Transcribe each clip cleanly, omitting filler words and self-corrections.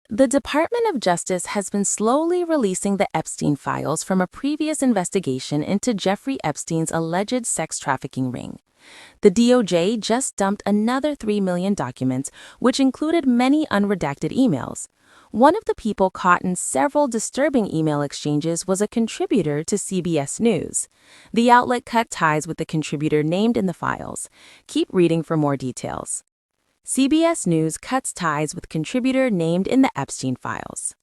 The Department of Justice has been slowly releasing the Epstein files from a previous investigation into Jeffrey Epstein's alleged sex trafficking ring. The DOJ just dumped another 3 million documents, which included many unredacted emails. One of the people caught in several disturbing email exchanges was a contributor to CBS News. The outlet cut ties with the contributor named in the files. Keep reading for more details. CBS News cuts ties with contributor named in the Epstein files.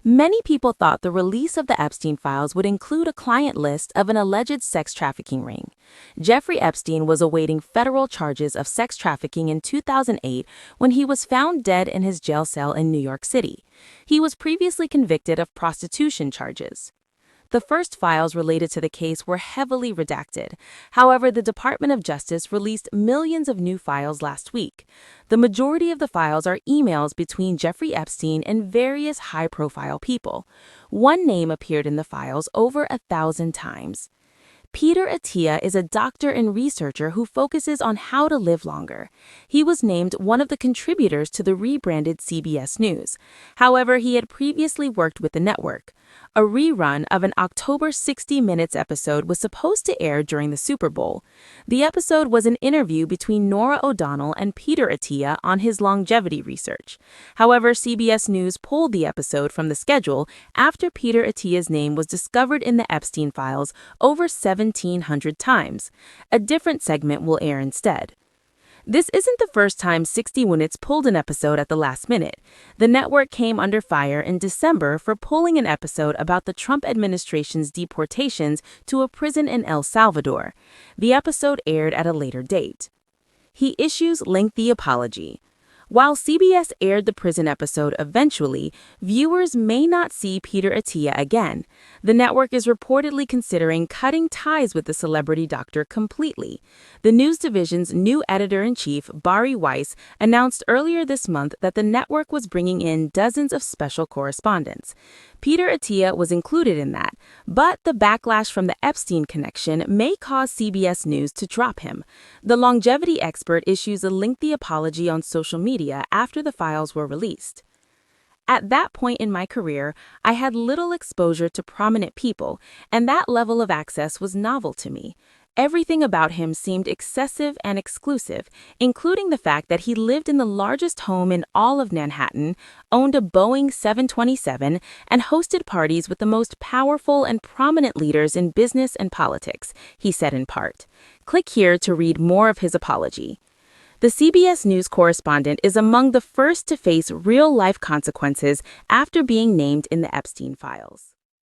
Many people thought the release of the Epstein files would include a client list of an alleged sex trafficking ring. Jeffrey Epstein was awaiting federal charges of sex trafficking in 2008 when he was found dead in his jail cell in New York City. He was previously convicted of prostitution charges. The first files related to the case were heavily redacted. However, the Department of Justice released millions of new files last week. The majority of the files are emails between Jeffrey Epstein and various high-profile people. One name appeared in the files over 1,000 times. Peter Attia is a doctor and researcher who focuses on how to live longer. He was named one of the contributors to the rebranded CBS News. However, he had previously worked with the network. A rerun of an October 60 Minutes episode was supposed to air during the Super Bowl. The episode was an interview between Norah O'Donnell and Peter Attia on his longevity research. However, CBS News pulled the episode from the schedule after Peter Attia's name was discovered in the Epstein files over 1,700 times. A different segment will air instead. This isn't the first time 60 Minutes pulled an episode at the last minute. The network came under fire in December for pulling an episode about the Trump administration's deportations to a prison in El Salvador. The episode aired at a later date. He issues lengthy apology. While CBS aired the prison episode eventually, viewers may not see Peter Attia again. The network is reportedly considering cutting ties with the celebrity doctor completely. The news division's new editor-in-chief, Bari Weiss, announced earlier this month that the network was bringing in dozens of special correspondents. Peter Attia was included in that, but the backlash from the Epstein connection may cause CBS News to drop him. The longevity expert issues a lengthy apology on social media after the files were released. At that point in my career, I had little exposure to prominent people, and that level of access was novel to me. Everything about him seemed excessive and exclusive, including the fact that he lived in the largest home in all of Manhattan, owned a Boeing 727, and hosted parties with the most powerful and prominent leaders in business and politics, he said in part. Click here to read more of his apology. The CBS News correspondent is among the first to face real-life consequences after being named in the Epstein files.